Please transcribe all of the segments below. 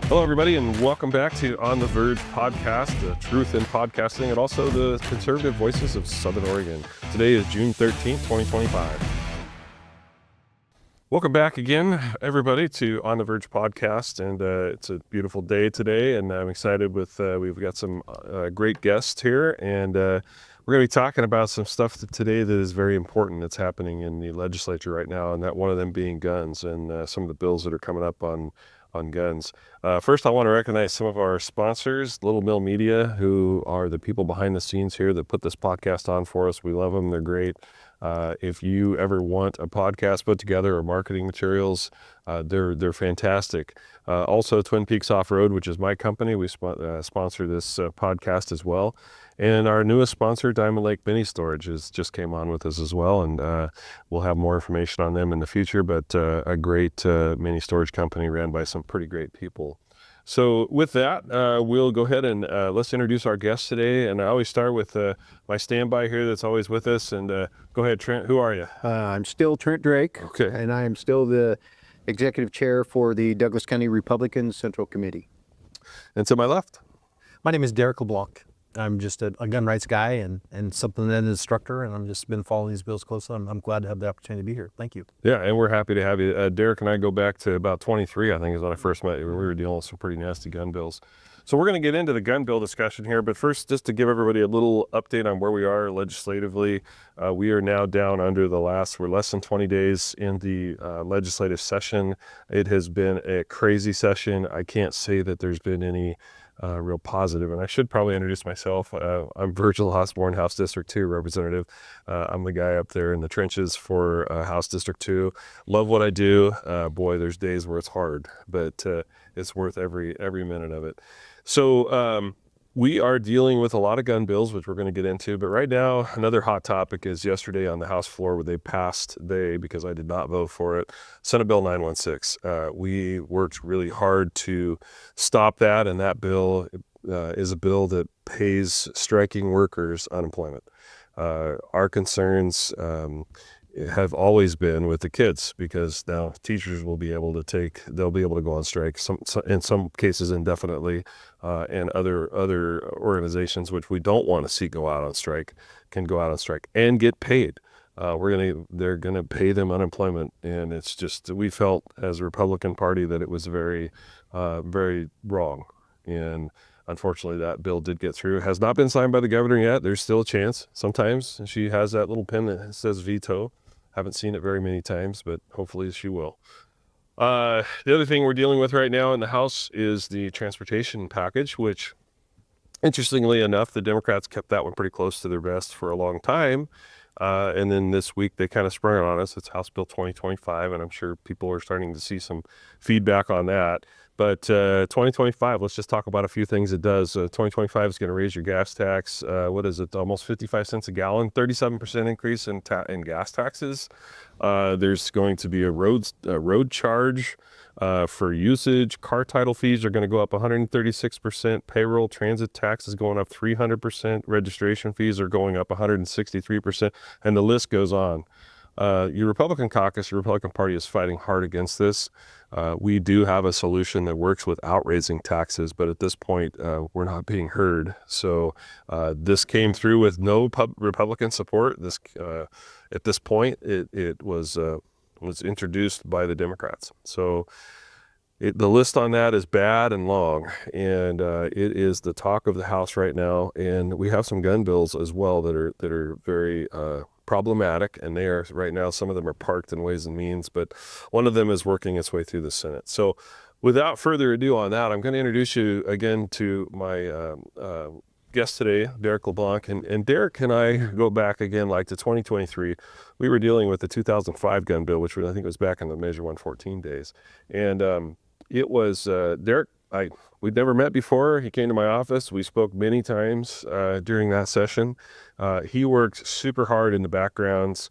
Hello, everybody, and welcome back to On the Virg podcast, the truth in podcasting, and also the conservative voices of Southern Oregon. Today is June 13th, 2025. Welcome back again, everybody, to On the Virg podcast, and it's a beautiful day today, and I'm excited with, we've got some great guests here, and we're going to be talking about some stuff today that is very important that's happening in the legislature right now, and that one of them being guns and some of the bills that are coming up on guns. First, I want to recognize some of our sponsors, Little Mill Media, who are the people behind the scenes here that put this podcast on for us. We love them. They're great. If you ever want a podcast put together or marketing materials, they're fantastic. Also, Twin Peaks Off-Road, which is my company. We sponsor this podcast as well. And our newest sponsor, Diamond Lake Mini Storage, just came on with us as well. And we'll have more information on them in the future, but a great mini storage company ran by some pretty great people. So with that, we'll go ahead and let's introduce our guest today. And I always start with my standby here that's always with us. And go ahead, Trent. Who are you? I'm still Trent Drake. Okay. And I am still the executive chair for the Douglas County Republican Central Committee. And to my left? My name is Derek LeBlanc. I'm just a gun rights guy and something that instructor, and I've just been following these bills closely. I'm glad to have the opportunity to be here. Thank you. Yeah, and we're happy to have you. Derek and I go back to about 23, I think, is when I first met you. We were dealing with some pretty nasty gun bills. So we're going to get into the gun bill discussion here, but first, just to give everybody a little update on where we are legislatively, we are now down under we're less than 20 days in the legislative session. It has been a crazy session. I can't say that there's been any real positive. And I should probably introduce myself. I'm Virgil Osborne, House District 2 representative. I'm the guy up there in the trenches for House District 2. Love what I do. Boy, there's days where it's hard, but it's worth every minute of it. So we are dealing with a lot of gun bills, which we're going to get into. But right now, another hot topic is yesterday on the House floor where because I did not vote for it, Senate Bill 916. We worked really hard to stop that, and that bill is a bill that pays striking workers unemployment. Our concerns have always been with the kids, because now teachers they'll be able to go on strike, in some cases indefinitely, and other organizations which we don't want to see go out on strike can go out on strike and get paid. They're gonna pay them unemployment, and it's just, we felt as a Republican Party that it was very wrong, and unfortunately that bill did get through. It has not been signed by the governor yet. There's still a chance. Sometimes she has that little pin that says veto. Haven't seen it very many times, but hopefully she will. The other thing we're dealing with right now in the House is the transportation package, which, interestingly enough, the Democrats kept that one pretty close to their vest for a long time. And then this week they kind of sprung it on us. It's House Bill 2025, and I'm sure people are starting to see some feedback on that. But 2025, let's just talk about a few things it does. 2025 is going to raise your gas tax. What is it? Almost 55 cents a gallon, 37% increase in gas taxes. There's going to be a road charge for usage. Car title fees are going to go up 136%. Payroll transit tax is going up 300%. Registration fees are going up 163%. And the list goes on. Your Republican caucus, your Republican Party is fighting hard against this. We do have a solution that works without raising taxes, but at this point, we're not being heard. So this came through with no Republican support. At this point, it was introduced by the Democrats. So the list on that is bad and long, and it is the talk of the House right now. And we have some gun bills as well that are very problematic, and they are right now, some of them are parked in Ways and Means, but one of them is working its way through the Senate. So without further ado on that, I'm going to introduce you again to my guest today, Derek LeBlanc. And Derek and I go back again like to 2023. We were dealing with the 2005 gun bill, which I think was back in the Measure 114 days. And it was Derek, we'd never met before. He came to my office. We spoke many times during that session. He worked super hard in the backgrounds,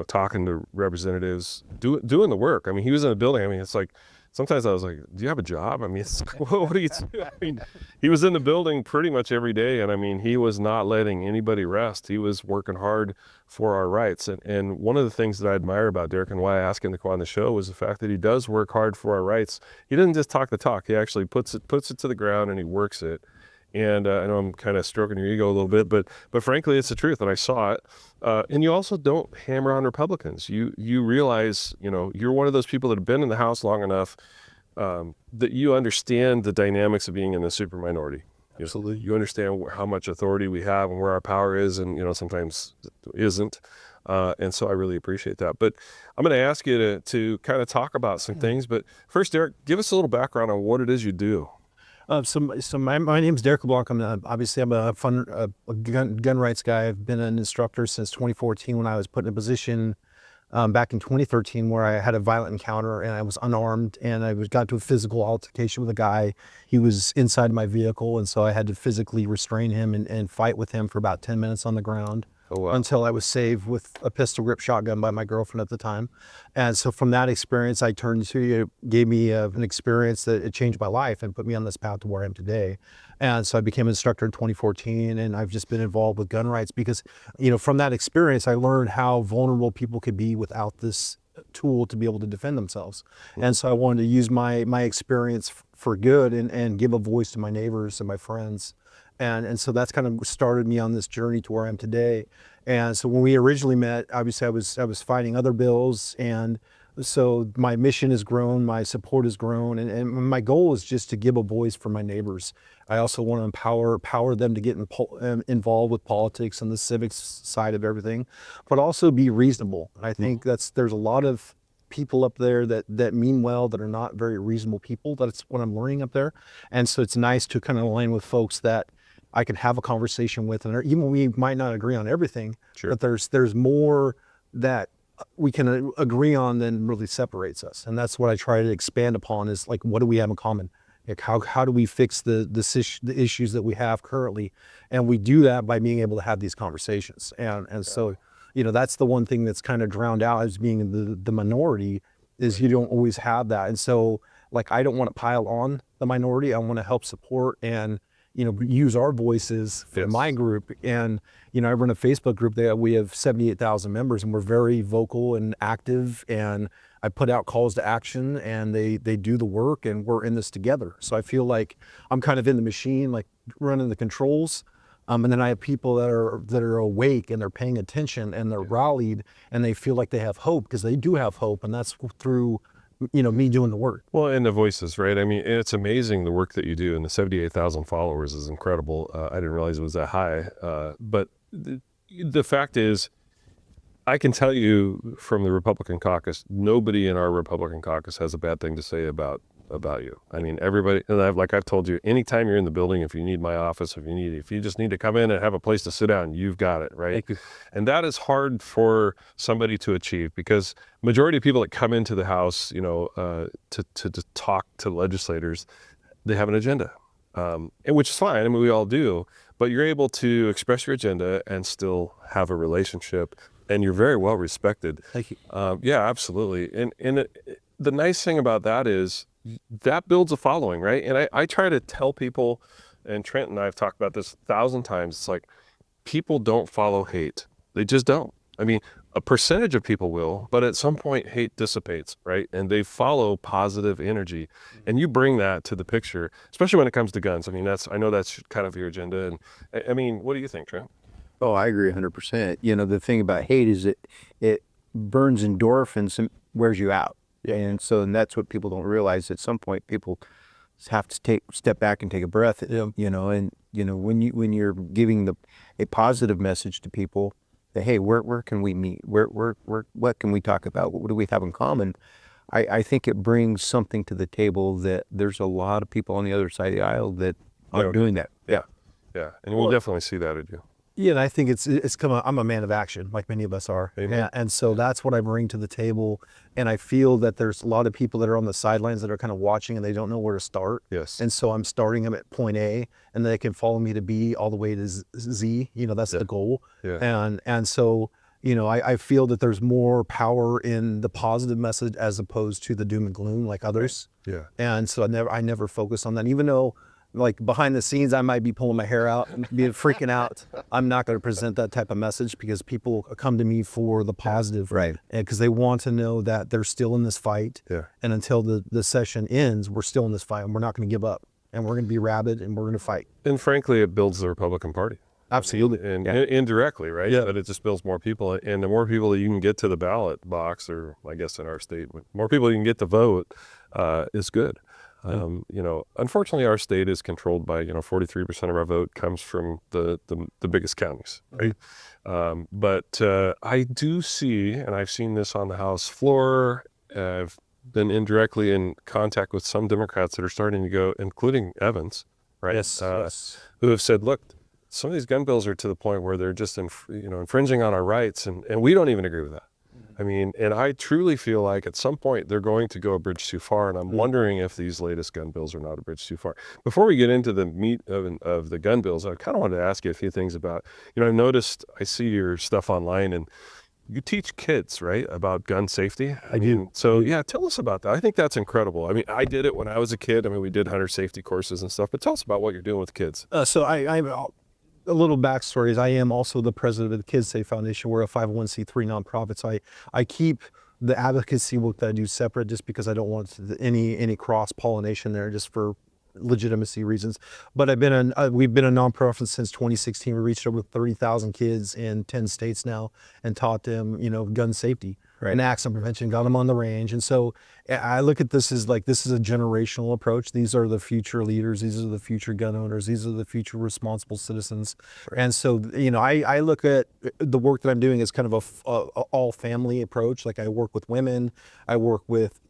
talking to representatives, doing the work. I mean, he was in the building. I mean, it's like sometimes I was like, do you have a job? I mean, what do you do? I mean, he was in the building pretty much every day. And I mean, he was not letting anybody rest. He was working hard for our rights. And one of the things that I admire about Derek and why I asked him to come on the show was the fact that he does work hard for our rights. He doesn't just talk the talk. He actually puts it to the ground and he works it. And I know I'm kind of stroking your ego a little bit, but frankly, it's the truth, and I saw it. And you also don't hammer on Republicans. You realize, you're one of those people that have been in the House long enough that you understand the dynamics of being in the super minority. Absolutely. You understand how much authority we have and where our power is, and sometimes isn't. And so I really appreciate that. But I'm going to ask you to kind of talk about some things. But first, Derek, give us a little background on what it is you do. So my name's Derek LeBlanc. I'm a gun rights guy. I've been an instructor since 2014 when I was put in a position back in 2013 where I had a violent encounter and I was unarmed and I got to a physical altercation with a guy. He was inside my vehicle, and so I had to physically restrain him and fight with him for about 10 minutes on the ground. Oh, wow. Until I was saved with a pistol grip shotgun by my girlfriend at the time. And so from that experience, I turned to, gave me an experience that it changed my life and put me on this path to where I am today. And so I became an instructor in 2014, and I've just been involved with gun rights because, from that experience, I learned how vulnerable people could be without this tool to be able to defend themselves. And so I wanted to use my experience for good and give a voice to my neighbors and my friends. And so that's kind of started me on this journey to where I am today. And so when we originally met, obviously I was fighting other bills, and so my mission has grown, my support has grown, and my goal is just to give a voice for my neighbors. I also want to empower them to get involved with politics and the civics side of everything, but also be reasonable. And I think there's a lot of people up there that mean well that are not very reasonable people. That's what I'm learning up there. And so it's nice to kind of align with folks that I can have a conversation with, and even we might not agree on everything, Sure. but there's more that we can agree on than really separates us. And that's what I try to expand upon is like, what do we have in common? Like how do we fix the issues that we have currently? And we do that by being able to have these conversations. And so, that's the one thing that's kind of drowned out as being the minority is you don't always have that. And so like, I don't want to pile on the minority. I want to help support and use our voices for my group. And, I run a Facebook group that we have 78,000 members, and we're very vocal and active, and I put out calls to action, and they do the work, and we're in this together. So I feel like I'm kind of in the machine, like running the controls. And then I have people that are awake and they're paying attention and they're rallied and they feel like they have hope, because they do have hope. And that's through me doing the work. Well, and the voices, right? I mean, it's amazing the work that you do, and the 78,000 followers is incredible. I didn't realize it was that high. But the fact is, I can tell you from the Republican caucus, nobody in our Republican caucus has a bad thing to say about you. I mean, everybody, and like I've told you, anytime you're in the building, if you need my office, if you just need to come in and have a place to sit down, you've got it, right? And that is hard for somebody to achieve, because majority of people that come into the House, to talk to legislators, they have an agenda, and which is fine. I mean, we all do, but you're able to express your agenda and still have a relationship, and you're very well respected. Thank you. Yeah, absolutely. And the nice thing about that is that builds a following, right? And I try to tell people, and Trent and I have talked about this 1,000 times, it's like, people don't follow hate. They just don't. I mean, a percentage of people will, but at some point hate dissipates, right? And they follow positive energy. And you bring that to the picture, especially when it comes to guns. I mean, I know that's kind of your agenda. And I mean, what do you think, Trent? Oh, I agree 100%. The thing about hate is it burns endorphins and wears you out. And that's what people don't realize. At some point, people have to step back and take a breath. Yeah. When you're giving a positive message to people, that hey, where can we meet? What can we talk about? What do we have in common? I think it brings something to the table that there's a lot of people on the other side of the aisle that aren't doing that. Yeah, and we'll definitely see that in you. Yeah, and I think I'm a man of action, like many of us are. Amen. And so that's what I bring to the table. And I feel that there's a lot of people that are on the sidelines that are kind of watching and they don't know where to start. Yes. And so I'm starting them at point A, and they can follow me to B all the way to Z. That's the goal. Yeah. And so I feel that there's more power in the positive message as opposed to the doom and gloom like others. Yeah. And so I never focus on that, even though like behind the scenes, I might be pulling my hair out and being freaking out. I'm not going to present that type of message because people come to me for the positive, Right. And because they want to know that they're still in this fight. Yeah. And until the session ends, we're still in this fight and we're not going to give up and we're going to be rabid and we're going to fight. And frankly, it builds the Republican Party. Absolutely. And indirectly, right? Yeah. But it just builds more people. And the more people that you can get to the ballot box, or I guess in our state, more people you can get to vote is good. Unfortunately, our state is controlled by, 43% of our vote comes from the biggest counties, right? But I do see, and I've seen this on the House floor, I've been indirectly in contact with some Democrats that are starting to go, including Evans, right? Yes. Who have said, look, some of these gun bills are to the point where they're just infringing on our rights, and we don't even agree with that. I mean, and I truly feel like at some point they're going to go a bridge too far, and I'm wondering if these latest gun bills are not a bridge too far. Before we get into the meat of the gun bills, I kind of wanted to ask you a few things about, I've noticed, I see your stuff online, and you teach kids, right, about gun safety? I mean, so yeah, tell us about that. I think that's incredible. I mean, I did it when I was a kid. I mean, we did hunter safety courses and stuff, but tell us about what you're doing with kids. So I'm a little backstory is I am also the president of the Kids Safe Foundation. We're a 501c3 nonprofit. So I keep the advocacy work that I do separate just because I don't want any cross pollination there, just for legitimacy reasons. But we've been a nonprofit since 2016. We reached over 30,000 kids in 10 states now and taught them, gun safety and accident prevention, got them on the range. And so I look at this as like, this is a generational approach. These are the future leaders. These are the future gun owners. These are the future responsible citizens. And so, I look at the work that I'm doing as kind of a all family approach. Like I work with women, I work with,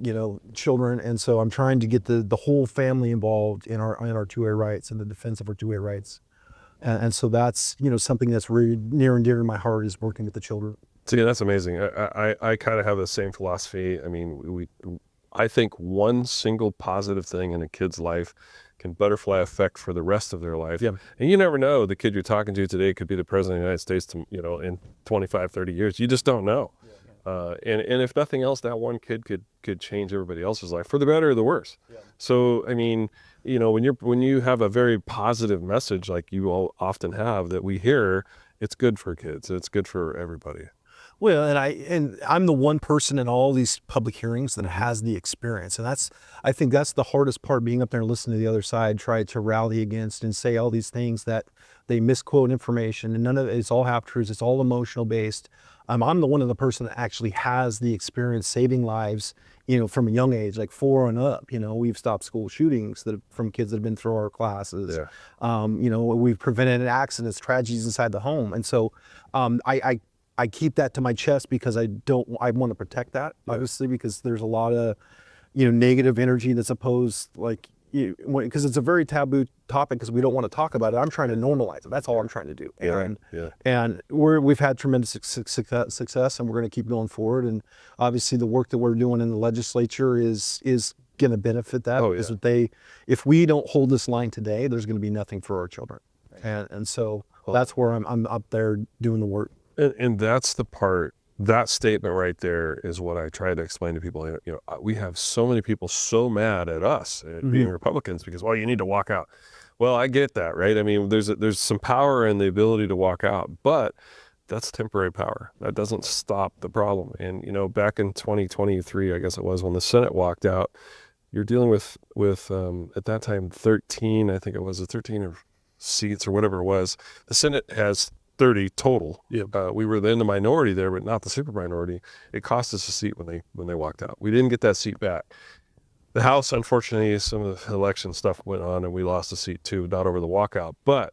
children. And so I'm trying to get the whole family involved in our two-way rights and the defense of our two-way rights. And so that's, something that's really near and dear to my heart is working with the children. See, that's amazing. I kind of have the same philosophy. I mean, I think one single positive thing in a kid's life can butterfly effect for the rest of their life. Yeah. And you never know, the kid you're talking to today could be the president of the United States, in 25, 30 years. You just don't know. And if nothing else, that one kid could change everybody else's life for the better or the worse. Yeah. So, I mean, when you have a very positive message like you all often have that we hear, it's good for kids. It's good for everybody. Well, and I'm the one person in all these public hearings that has the experience, and I think that's the hardest part, being up there and listening to the other side, try to rally against and say all these things that they misquote information, and none of it's all half truths. It's all emotional based. I'm the one of the person that actually has the experience saving lives, from a young age, like 4 and up. We've stopped school shootings from kids that have been through our classes. Yeah. We've prevented accidents, tragedies inside the home, and so I keep that to my chest because I want to protect that, obviously, because there's a lot of, negative energy that's opposed, like, because it's a very taboo topic because we don't want to talk about it. I'm trying to normalize it. That's all I'm trying to do. And we've had tremendous success, and we're going to keep going forward. And obviously the work that we're doing in the legislature is going to benefit that. Because if we don't hold this line today, there's going to be nothing for our children. And so that's where I'm up there doing the work. And that's the part, that statement right there is what I try to explain to people. We have so many people so mad at us at being Republicans because, well, you need to walk out. Well, I get that, right? I mean, there's some power in the ability to walk out, but that's temporary power. That doesn't stop the problem. And, back in 2023, I guess it was, when the Senate walked out, you're dealing with at that time, 13, I think it was 13 seats or whatever it was. The Senate has 30 total. Yeah. We were then the minority there, but not the super minority. It cost us a seat when they walked out. We didn't get that seat back. The House, unfortunately, some of the election stuff went on and we lost a seat too, not over the walkout. But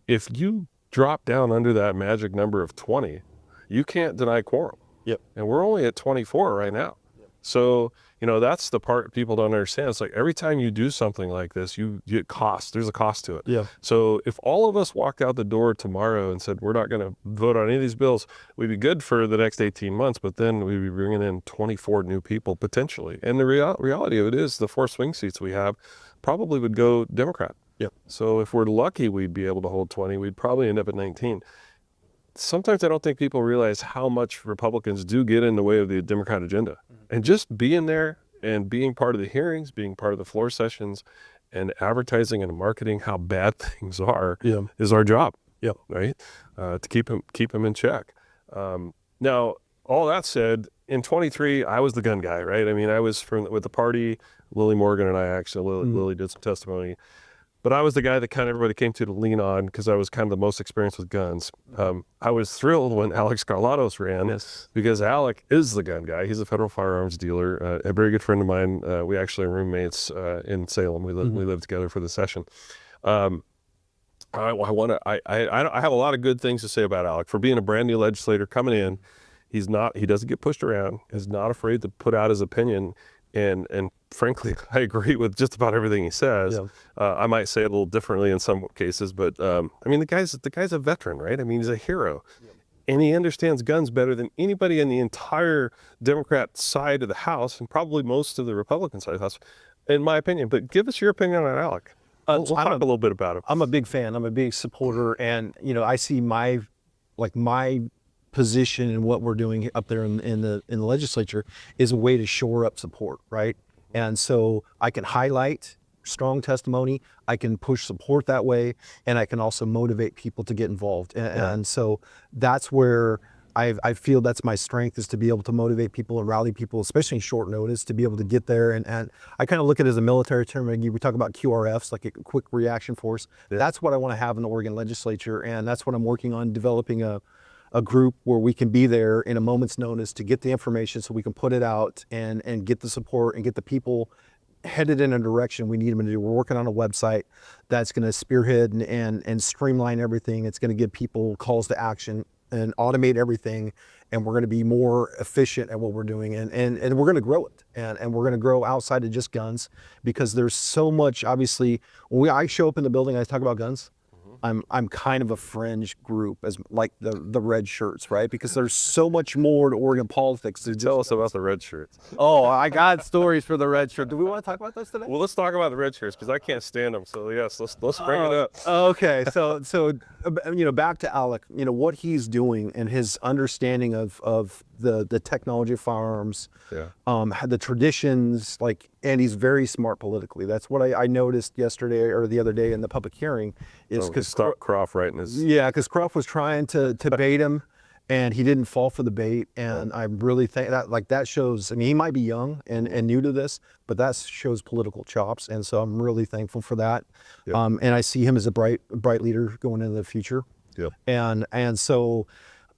if you drop down under that magic number of 20, you can't deny quorum. Yep. And we're only at 24 right now. Yep. So, that's the part people don't understand. It's like every time you do something like this, you get cost. There's a cost to it. Yeah. So if all of us walked out the door tomorrow and said, we're not going to vote on any of these bills, we'd be good for the next 18 months, but then we'd be bringing in 24 new people potentially. And the reality of it is the 4 swing seats we have probably would go Democrat. Yep. So if we're lucky, we'd be able to hold 20. We'd probably end up at 19. sometimes I don't think people realize how much Republicans do get in the way of the Democrat agenda. And just being there and being part of the hearings, being part of the floor sessions, and advertising and marketing how bad things are is our job. Yep. Right. To keep them in check. Now, all that said, in 23, I was the gun guy, right? I mean, I was with the party. Lily Morgan and I actually, Lily did some testimony. But I was the guy that kind of everybody came to lean on because I was kind of the most experienced with guns. I was thrilled when Alex Carlatos ran because Alec is the gun guy. He's a federal firearms dealer, a very good friend of mine. We actually are roommates in Salem. We lived together for the session. I have a lot of good things to say about Alec for being a brand new legislator coming in. He doesn't get pushed around. Is not afraid to put out his opinion. And frankly, I agree with just about everything he says. I might say it a little differently in some cases, but I mean, the guy's a veteran, right? I mean, he's a hero, and he understands guns better than anybody in the entire Democrat side of the House, and probably most of the Republican side of the House, in my opinion. But give us your opinion on Alec. We'll talk a little bit about him. I'm a big fan. I'm a big supporter, and I see my position and what we're doing up there in the legislature is a way to shore up support, right? And so I can highlight strong testimony, I can push support that way, and I can also motivate people to get involved. And so that's where I feel that's my strength, is to be able to motivate people and rally people, especially in short notice, to be able to get there. And I kind of look at it as a military term. We talk about QRFs, like a quick reaction force. That's what I want to have in the Oregon legislature, and that's what I'm working on, developing a group where we can be there in a moment's notice to get the information so we can put it out and get the support and get the people headed in a direction we need them to do. We're working on a website that's going to spearhead and streamline everything. It's going to give people calls to action and automate everything, and we're going to be more efficient at what we're doing, and we're going to grow it, and we're going to grow outside of just guns, because there's so much. Obviously, when I show up in the building, I talk about guns. I'm kind of a fringe group, as like the red shirts, right? Because there's so much more to Oregon politics. Tell us about the red shirts. Oh, I got stories for the red shirt. Do we want to talk about those today? Well, let's talk about the red shirts because I can't stand them. So yes, let's bring it up. Okay, so back to Alec. What he's doing and his understanding of the technology of firearms, the traditions, and he's very smart politically. That's what I noticed yesterday or the other day in the public hearing, is because Croft writing his because Croft was trying to bait him, and he didn't fall for the bait. And I really think that shows. I mean, he might be young and new to this, but that shows political chops, and so I'm really thankful for that. And I see him as a bright leader going into the future. And so.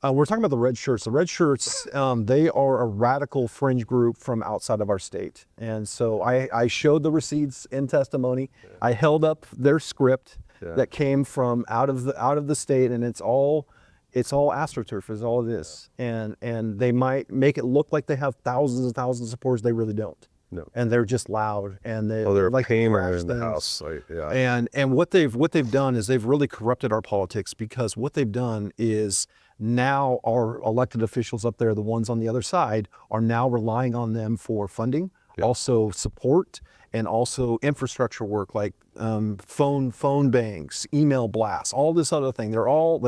We're talking about the red shirts. The red shirts, they are a radical fringe group from outside of our state. And so I showed the receipts in testimony. I held up their script that came from out of the state, and it's all AstroTurf is all it is. And they might make it look like they have thousands and thousands of supporters. They really don't. No. And they're just loud, and they're like painter in the house. And what they've done is they've really corrupted our politics, because what they've done is now our elected officials up there, the ones on the other side, are now relying on them for funding, also support, and also infrastructure work like phone banks, email blasts, all this other thing. They're all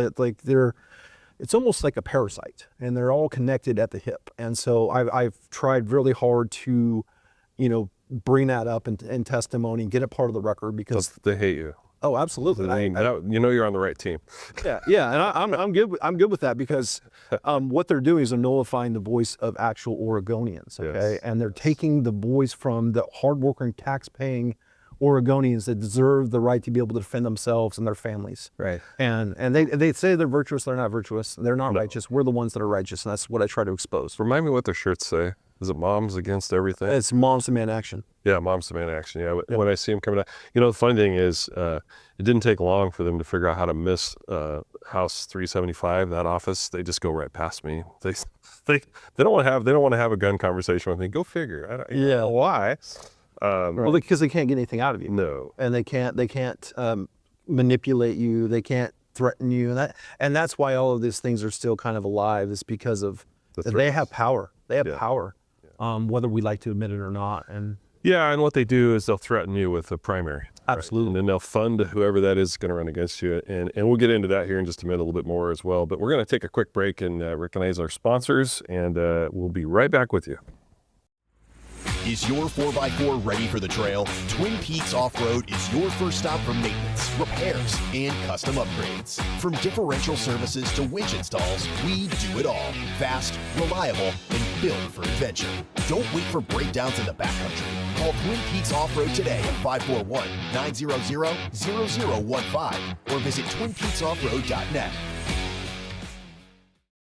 it's almost like a parasite, and they're all connected at the hip. And so I've tried really hard to bring that up in testimony and get it part of the record, because they hate you. Oh, absolutely. You're on the right team. Yeah, and I'm good with that, because what they're doing is they're nullifying the voice of actual Oregonians, okay? And they're taking the voice from the hardworking, tax-paying Oregonians that deserve the right to be able to defend themselves and their families. Right. And they say they're virtuous. They're not virtuous. They're not righteous. We're the ones that are righteous, and that's what I try to expose. Remind me what their shirts say. Is it Moms Against Everything? It's Moms Demand Action. Yeah, Moms Demand Action. Yeah, when I see them coming out. The funny thing is, it didn't take long for them to figure out how to miss House 375, that office. They just go right past me. They don't want to have a gun conversation with me. Go figure. Why? Well, because they can't get anything out of you. No. And they can't manipulate you. They can't threaten you, and that's why all of these things are still kind of alive. Is because of they have power. They have power. Whether we like to admit it or not. And Yeah, and what they do is they'll threaten you with a primary. Absolutely. And then they'll fund whoever that is going to run against you. And we'll get into that here in just a minute, a little bit more as well. But we're going to take a quick break and recognize our sponsors, and we'll be right back with you. Is your 4x4 ready for the trail? Twin Peaks Off-Road is your first stop for maintenance, repairs, and custom upgrades. From differential services to winch installs, we do it all. Fast, reliable, and built for adventure. Don't wait for breakdowns in the backcountry. Call Twin Peaks Off-Road today at 541-900-0015 or visit twinpeaksoffroad.net.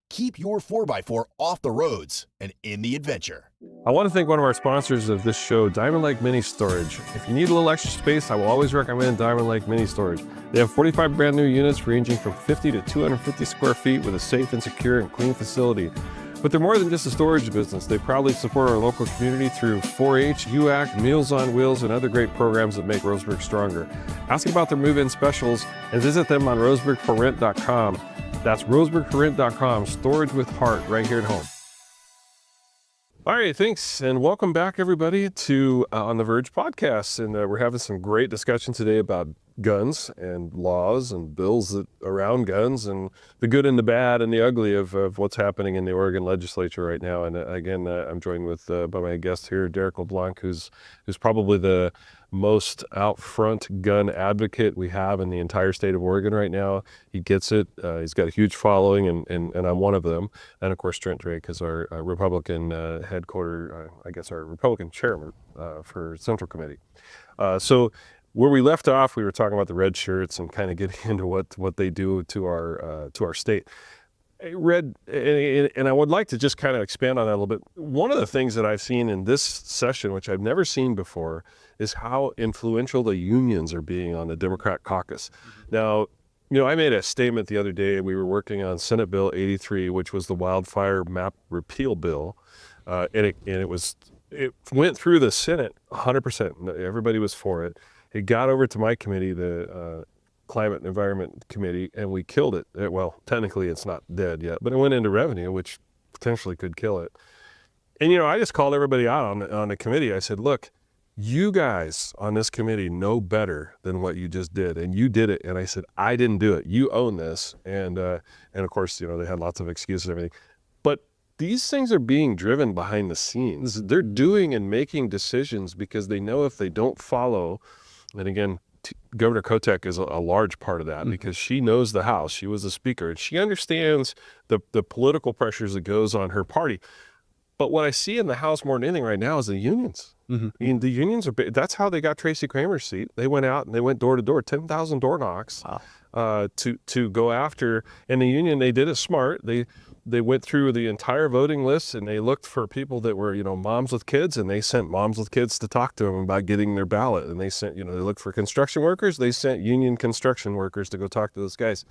Keep your 4x4 off the roads and in the adventure. I want to thank one of our sponsors of this show, Diamond Lake Mini Storage. If you need a little extra space, I will always recommend Diamond Lake Mini Storage. They have 45 brand new units ranging from 50 to 250 square feet with a safe and secure and clean facility. But they're more than just a storage business. They proudly support our local community through 4-H, UAC, Meals on Wheels, and other great programs that make Roseburg stronger. Ask about their move-in specials and visit them on roseburgforrent.com. That's roseburgforrent.com, storage with heart, right here at home. All right, thanks, and welcome back, everybody, to on the Virg podcast. And we're having some great discussion today about guns and laws and bills that around guns and the good and the bad and the ugly of what's happening in the Oregon legislature right now. And again, I'm joined with by my guest here, Derek LeBlanc, who's probably the most out front gun advocate we have in the entire state of Oregon right now. He gets it. He's got a huge following, and I'm one of them. And of course, Trent Drake is our Republican headquarter, our Republican chairman for Central Committee. So where we left off, we were talking about the red shirts and kind of getting into what they do to our state. Red, and I would like to just kind of expand on that a little bit. One of the things that I've seen in this session, which I've never seen before, is how influential the unions are being on the Democrat caucus. Now, I made a statement the other day. We were working on Senate Bill 83, which was the wildfire map repeal bill, and it went through the Senate 100%. Everybody was for it. It got over to my committee, the Climate and Environment Committee, and we killed it. Well, technically it's not dead yet, but it went into revenue, which potentially could kill it. And, I just called everybody out on the committee. I said, look, you guys on this committee know better than what you just did, and you did it. And I said, I didn't do it. You own this. And of course, they had lots of excuses and everything. But these things are being driven behind the scenes. They're doing and making decisions because they know if they don't follow, and again, Governor Kotek is a large part of that because she knows the House. She was the speaker, and she understands the political pressures that goes on her party. But what I see in the House more than anything right now is the unions. I mean, the unions that's how they got Tracy Kramer's seat. They went out and they went door to door, 10,000 door knocks to go after. And the union, they did it smart. They went through the entire voting list and they looked for people that were, moms with kids, and they sent moms with kids to talk to them about getting their ballot. And they sent, they looked for construction workers. They sent union construction workers to go talk to those guys.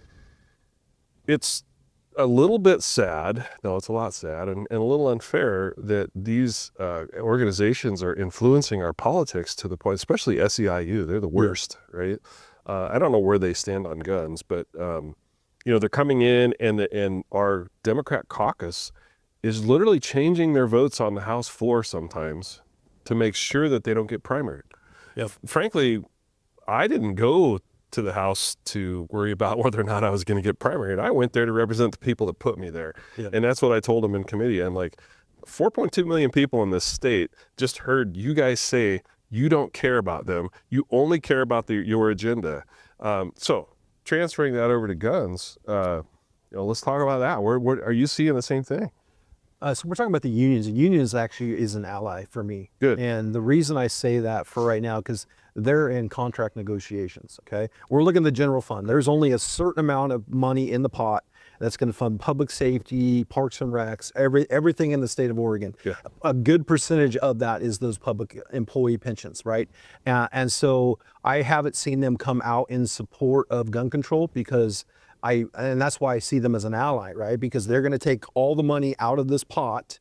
It's a little bit sad. No, it's a lot sad and a little unfair that these organizations are influencing our politics to the point, especially SEIU. They're the worst, right? I don't know where they stand on guns, but they're coming in, and our Democrat caucus is literally changing their votes on the House floor sometimes to make sure that they don't get primaried. Yeah. Frankly, I didn't go to the House to worry about whether or not I was going to get primaried. I went there to represent the people that put me there. Yeah. And that's what I told them in committee. I'm like, 4.2 million people in this state just heard you guys say you don't care about them. You only care about your agenda. So transferring that over to guns, let's talk about that. Where are you seeing the same thing? So we're talking about the unions. The unions actually is an ally for me. Good. And the reason I say that for right now, because they're in contract negotiations, okay? We're looking at the general fund. There's only a certain amount of money in the pot that's going to fund public safety, parks and recs, everything in the state of Oregon. Yeah. A good percentage of that is those public employee pensions, right? And so I haven't seen them come out in support of gun control and that's why I see them as an ally, right? Because they're going to take all the money out of this pot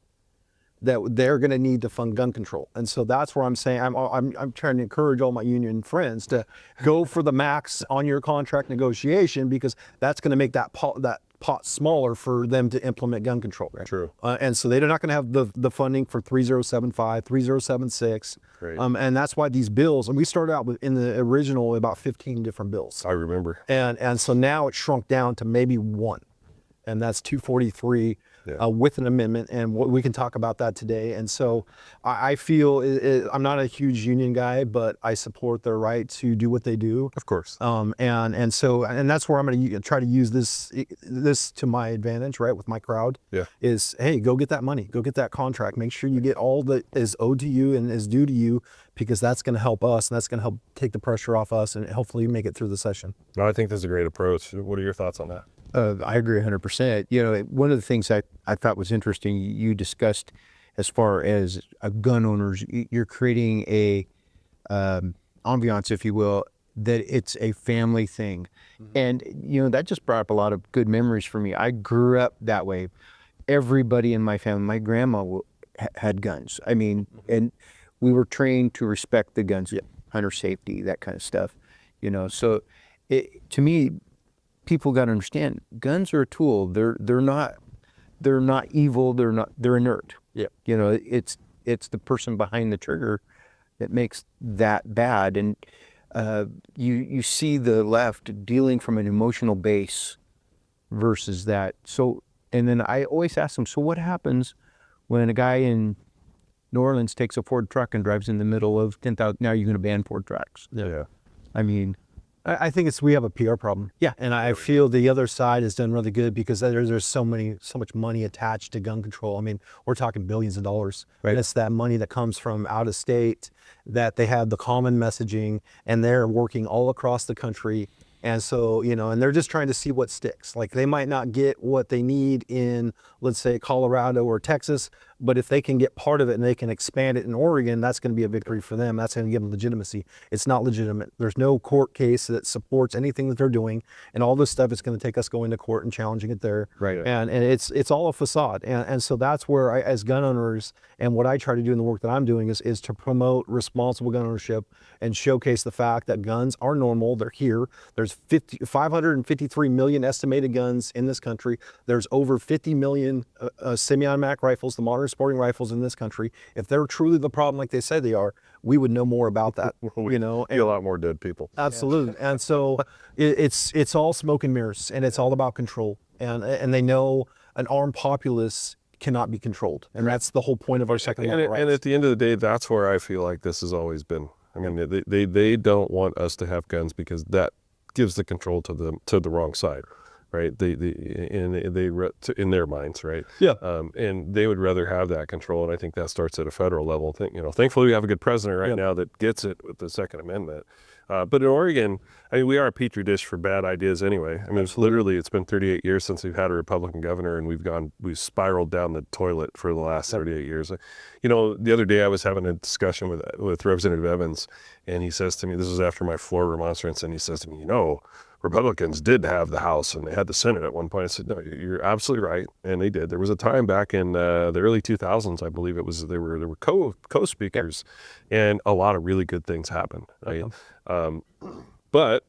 that they're going to need to fund gun control. And so that's where I'm saying, I'm trying to encourage all my union friends to go for the max on your contract negotiation, because that's going to make that pot pot smaller for them to implement gun control. True. And so they're not going to have the funding for 3075, 3076. Right. And that's why these bills, and we started out with, in the original, about 15 different bills. I remember. And so now it's shrunk down to maybe one, and that's 243 with an amendment, and we can talk about that today. And so I feel I'm not a huge union guy, but I support their right to do what they do. Of course. And that's where I'm going to try to use this to my advantage, right, with my crowd. Yeah. Is, hey, go get that money, go get that contract, make sure you get all that is owed to you and is due to you, because that's going to help us, and that's going to help take the pressure off us, and hopefully make it through the session. No, I think that's a great approach. What are your thoughts on that? I agree 100%. You know, one of the things I thought was interesting, you discussed as far as gun owners, you're creating a ambiance, if you will, that it's a family thing. And, you know, that just brought up a lot of good memories for me. I grew up that way. Everybody in my family, my grandma had guns. I mean, and we were trained to respect the guns, hunter safety, that kind of stuff, you know. So to me, people got to understand, guns are a tool. They're not evil. They're inert. Yeah. You know, it's the person behind the trigger that makes that bad. And you see the left dealing from an emotional base versus that. So, and then I always ask them, so what happens when a guy in New Orleans takes a Ford truck and drives in the middle of 10,000? Now you're going to ban Ford trucks. Yeah. I mean, I think we have a PR problem. Yeah. And I feel the other side has done really good, because there's so much money attached to gun control. I mean, we're talking billions of dollars. Right. And it's that money that comes from out of state, that they have the common messaging, and they're working all across the country. And so, you know, and they're just trying to see what sticks. Like, they might not get what they need in, let's say, Colorado or Texas, but if they can get part of it and they can expand it in Oregon, that's going to be a victory for them. That's going to give them legitimacy. It's not legitimate. There's no court case that supports anything that they're doing, and all this stuff is going to take us going to court and challenging it there. Right. And it's all a facade. And so that's where I, as gun owners, and what I try to do in the work that I'm doing is to promote responsible gun ownership and showcase the fact that guns are normal. They're here. There's 553 million estimated guns in this country. There's over 50 million semi-automatic rifles, the modern sporting rifles in this country. If they're truly the problem like they say they are, we would know more about that. You know, See a lot more dead people. absolutely. And so it's all smoke and mirrors, and it's all about control. And they know an armed populace cannot be controlled, and that's the whole point of our Second Amendment rights. And at the end of the day, that's where I feel like this has always been. I mean, they don't want us to have guns, because that gives the control to the wrong side, right? In their minds, right? Yeah. And they would rather have that control, and I think that starts at a federal level. Thankfully we have a good president right now that gets it with the Second Amendment. But in Oregon, I mean, we are a petri dish for bad ideas anyway. I mean, it's been 38 years since we've had a Republican governor, and we've spiraled down the toilet for the last 38 years. You know, the other day I was having a discussion with Representative Evans, and he says to me, this was after my floor remonstrance, and he says to me, you know, Republicans did have the House and they had the Senate at one point. I said, no, you're absolutely right, and they did. There was a time back in the early 2000s, I believe it was, there were co-speakers, and a lot of really good things happened. Right? But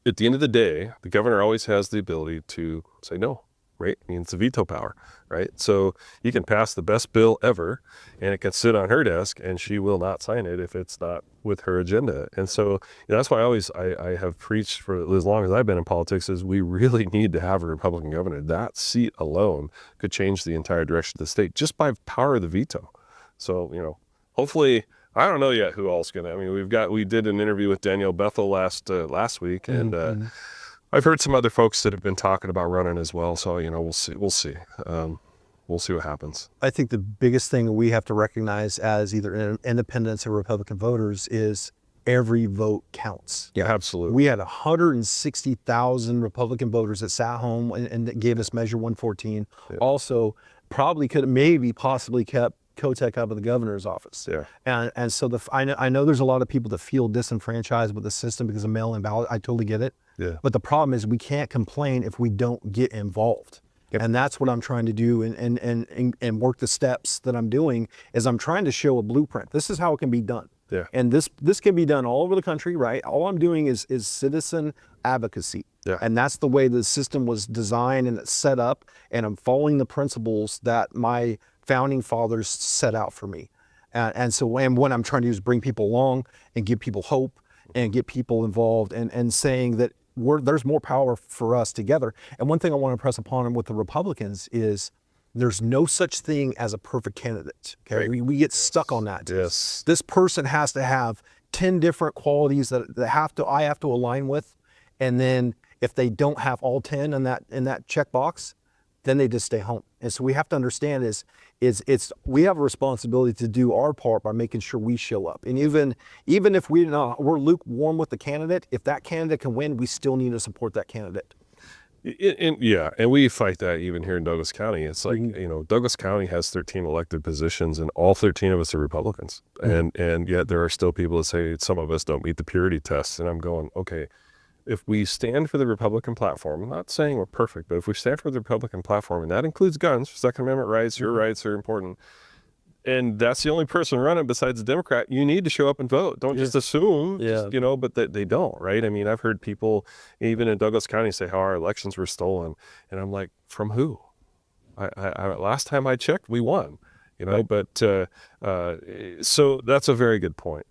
at the end of the day, the governor always has the ability to say no, right? I mean, it's a veto power, right? So you can pass the best bill ever, and it can sit on her desk, and she will not sign it if it's not with her agenda. And so that's why I have preached for as long as I've been in politics, is we really need to have a Republican governor. That seat alone could change the entire direction of the state just by power of the veto. So, you know, hopefully, I don't know yet who else gonna. I mean, we did an interview with Danielle Bethel last week, and I've heard some other folks that have been talking about running as well. So, you know, we'll see. We'll see what happens. I think the biggest thing we have to recognize as either independents or Republican voters is every vote counts. Yeah, absolutely. We had 160,000 Republican voters that sat home and that gave us Measure 114. Yeah. Also, probably could have possibly kept Kotek out of the governor's office. Yeah. And so I know there's a lot of people that feel disenfranchised with the system because of mail-in ballot. I totally get it. Yeah. But the problem is we can't complain if we don't get involved. Yep. And that's what I'm trying to do and work the steps that I'm doing is I'm trying to show a blueprint. This is how it can be done. Yeah. And this can be done all over the country, right? All I'm doing is citizen advocacy. Yeah. And that's the way the system was designed and it's set up. And I'm following the principles that my founding fathers set out for me. And so what I'm trying to do is bring people along and give people hope and get people involved and saying that there's more power for us together. And one thing I want to press upon them with the Republicans is there's no such thing as a perfect candidate. Okay, Right. we get stuck on that. Yes. This person has to have 10 different qualities that I have to align with, and then if they don't have all 10 in that checkbox, then they just stay home. And so we have to understand is we have a responsibility to do our part by making sure we show up. And even if we're lukewarm with the candidate, if that candidate can win, we still need to support that candidate. And we fight that even here in Douglas County. It's like, Douglas County has 13 elected positions and all 13 of us are Republicans. And yet there are still people that say some of us don't meet the purity test. And I'm going, okay, if we stand for the Republican platform, I'm not saying we're perfect, but if we stand for the Republican platform, and that includes guns, Second Amendment rights, your rights are important, and that's the only person running besides a Democrat, you need to show up and vote. Don't just assume, but they don't, right? I mean, I've heard people, even in Douglas County, say how our elections were stolen. And I'm like, from who? I last time I checked, we won, but so that's a very good point.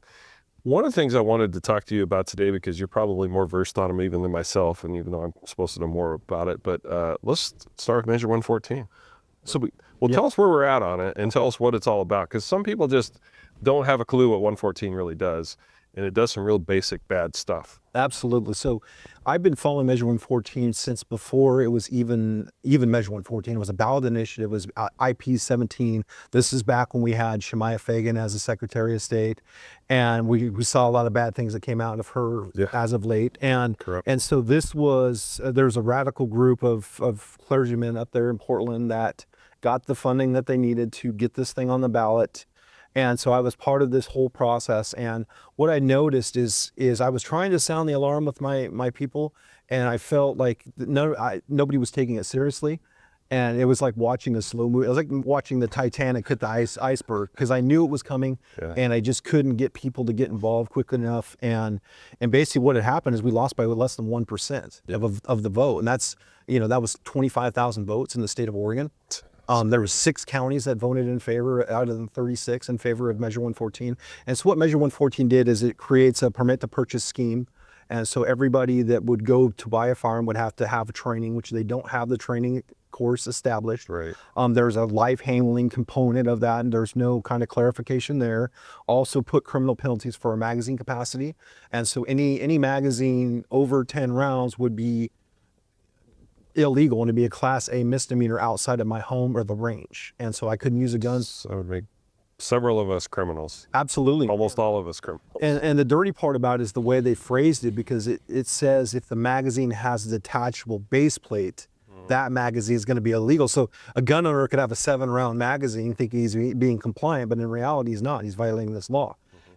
One of the things I wanted to talk to you about today, because you're probably more versed on them even than myself, and even though I'm supposed to know more about it, but let's start with Measure 114. So tell us where we're at on it and tell us what it's all about, because some people just don't have a clue what 114 really does, and it does some real basic bad stuff. Absolutely. So I've been following Measure 114 since before it was even Measure 114. It was a ballot initiative. It was IP 17. This is back when we had Shemaiah Fagan as the Secretary of State, and we saw a lot of bad things that came out of her as of late. And so this was there's a radical group of clergymen up there in Portland that got the funding that they needed to get this thing on the ballot. And so I was part of this whole process. And what I noticed is I was trying to sound the alarm with my people, and I felt like nobody was taking it seriously. And it was like watching a slow movie. It was like watching the Titanic hit the iceberg, because I knew it was coming, and I just couldn't get people to get involved quick enough. And basically what had happened is we lost by less than 1% of the vote. And that's, that was 25,000 votes in the state of Oregon. There were 6 counties that voted in favor out of the 36 in favor of Measure 114. And so what Measure 114 did is it creates a permit to purchase scheme. And so everybody that would go to buy a firearm would have to have a training, which they don't have the training course established. Right. There's a life handling component of that, and there's no kind of clarification there. Also put criminal penalties for a magazine capacity. And so any magazine over 10 rounds would be illegal, and to be a Class A misdemeanor outside of my home or the range. And so I couldn't use a gun. So it would make several of us criminals. Absolutely. Almost all of us criminals. And the dirty part about it is the way they phrased it, because it says if the magazine has a detachable base plate, that magazine is going to be illegal. So a gun owner could have a 7-round magazine thinking he's being compliant, but in reality he's not. He's violating this law.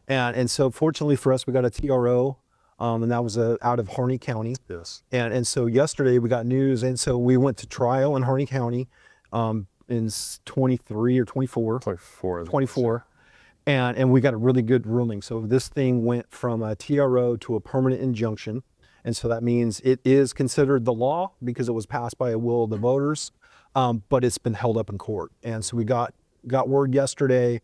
And so fortunately for us, we got a TRO. And that was out of Harney County. Yes. And so yesterday we got news, and so we went to trial in Harney County in 23 or 24. 24. And we got a really good ruling. So this thing went from a TRO to a permanent injunction. And so that means it is considered the law because it was passed by a will of the voters, but it's been held up in court. And so we got word yesterday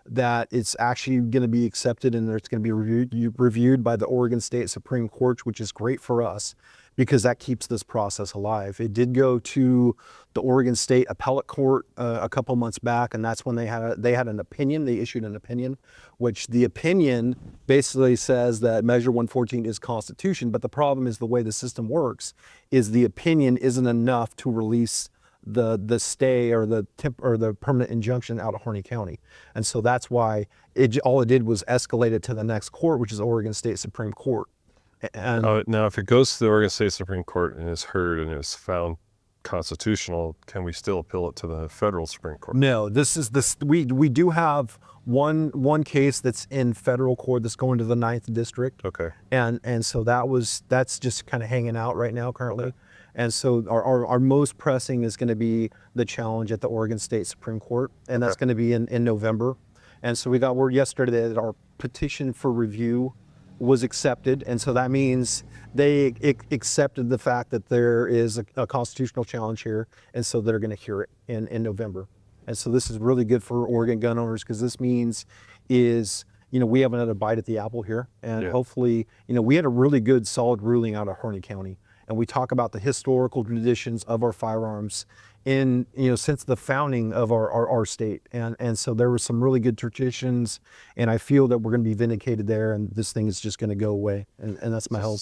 that it's actually going to be accepted, and it's going to be reviewed by the Oregon State Supreme Court, which is great for us because that keeps this process alive. It did go to the Oregon State Appellate Court a couple months back, and that's when they had an opinion. They issued an opinion, which the opinion basically says that Measure 114 is constitution, but the problem is the way the system works is the opinion isn't enough to release the stay or the permanent injunction out of Harney County. And so that's why all it did was escalate it to the next court, which is Oregon State Supreme Court. And now, if it goes to the Oregon State Supreme Court and is heard and is found constitutional, can we still appeal it to the federal Supreme Court? No, we do have one case that's in federal court that's going to the 9th District. Okay. And so that's just kind of hanging out right now currently. Okay. And so our most pressing is going to be the challenge at the Oregon State Supreme Court, and that's going to be in November. And so we got word yesterday that our petition for review was accepted. And so that means they accepted the fact that there is a constitutional challenge here. And so they're going to hear it in November. And so this is really good for Oregon gun owners, because this means we have another bite at the apple here. And hopefully, we had a really good solid ruling out of Harney County. And we talk about the historical traditions of our firearms since the founding of our state. And so there were some really good traditions, and I feel that we're going to be vindicated there, and this thing is just going to go away. And that's my hope.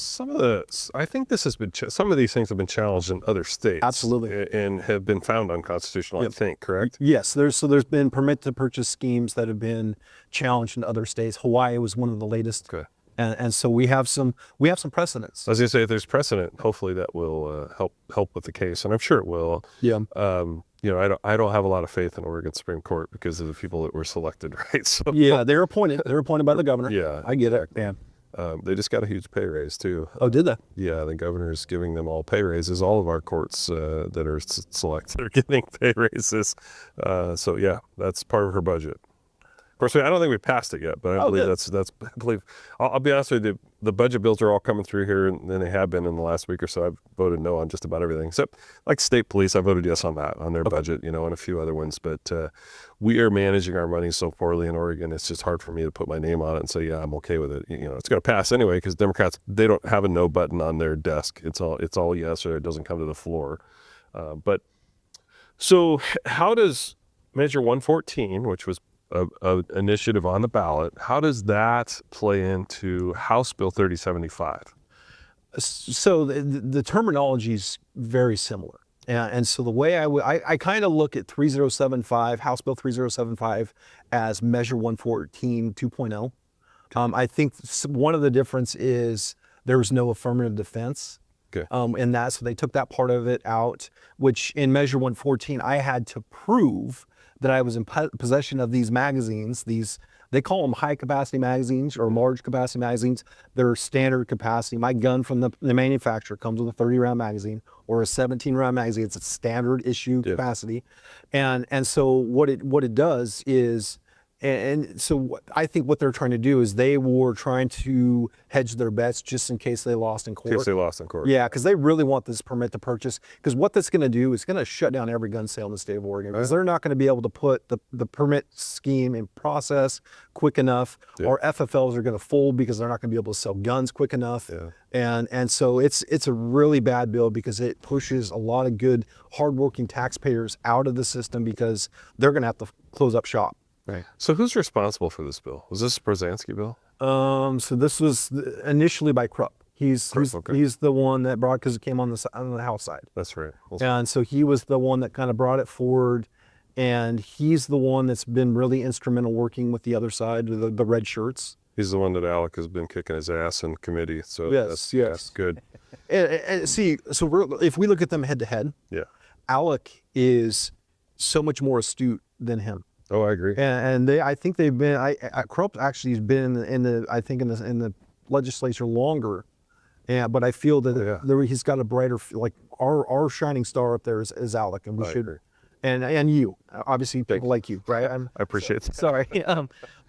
I think this has been, some of these things have been challenged in other states. Absolutely. And have been found unconstitutional, I think, correct? Yes, there's been permit to purchase schemes that have been challenged in other states. Hawaii was one of the latest. Okay. And so we have some precedents. I was going to say, if there's precedent, hopefully that will help with the case, and I'm sure it will. Yeah. I don't have a lot of faith in Oregon Supreme Court because of the people that were selected, right? So Yeah, they're appointed. They're appointed by the governor. Yeah. I get it. Yeah. they just got a huge pay raise too. Oh, did they? Yeah, the governor is giving them all pay raises. All of our courts that are selected are getting pay raises. So yeah, that's part of her budget. Of course, I don't think we passed it yet, but I believe that's. I believe. I'll be honest with you. The budget bills are all coming through here, and they have been in the last week or so. I've voted no on just about everything, except like state police. I voted yes on that, on their budget, and a few other ones. But we are managing our money so poorly in Oregon. It's just hard for me to put my name on it and say, yeah, I'm okay with it. It's going to pass anyway because Democrats, they don't have a no button on their desk. It's all yes, or it doesn't come to the floor. But so how does Measure 114, which was an initiative on the ballot, how does that play into House Bill 3075? So the terminology is very similar. And so the way I kind of look at 3075, House Bill 3075, as Measure 114 2.0. I think one of the difference is there was no affirmative defense. Okay. In that, so they took that part of it out, which in Measure 114, I had to prove that I was in possession of these magazines. They call them high capacity magazines or large capacity magazines. They're standard capacity. My gun from the manufacturer comes with a 30 round magazine or a 17 round magazine. It's a standard issue capacity. And so what it does is, and so I think what they're trying to do is they were trying to hedge their bets just in case they lost in court. Yeah, because they really want this permit to purchase. Because what that's going to do is going to shut down every gun sale in the state of Oregon. Because they're not going to be able to put the permit scheme in process quick enough. Or FFLs are going to fold because they're not going to be able to sell guns quick enough. And so it's a really bad bill because it pushes a lot of good, hardworking taxpayers out of the system because they're going to have to close up shop. Right. So who's responsible for this bill? Was this a Brzezinski bill? So this was initially by Krupp. He's the one that brought, because it came on the House side. That's right. And so he was the one that kind of brought it forward, and he's the one that's been really instrumental working with the other side, the red shirts. He's the one that Alec has been kicking his ass in committee. So that's good. And see, so if we look at them head to head, Alec is so much more astute than him. Oh, I agree. And I think they've been. Krupp actually has been in the legislature longer, but I feel that he's got a brighter, like our shining star up there is Alec, and we should, agree. and you, obviously people like you, right? I appreciate that. Sorry,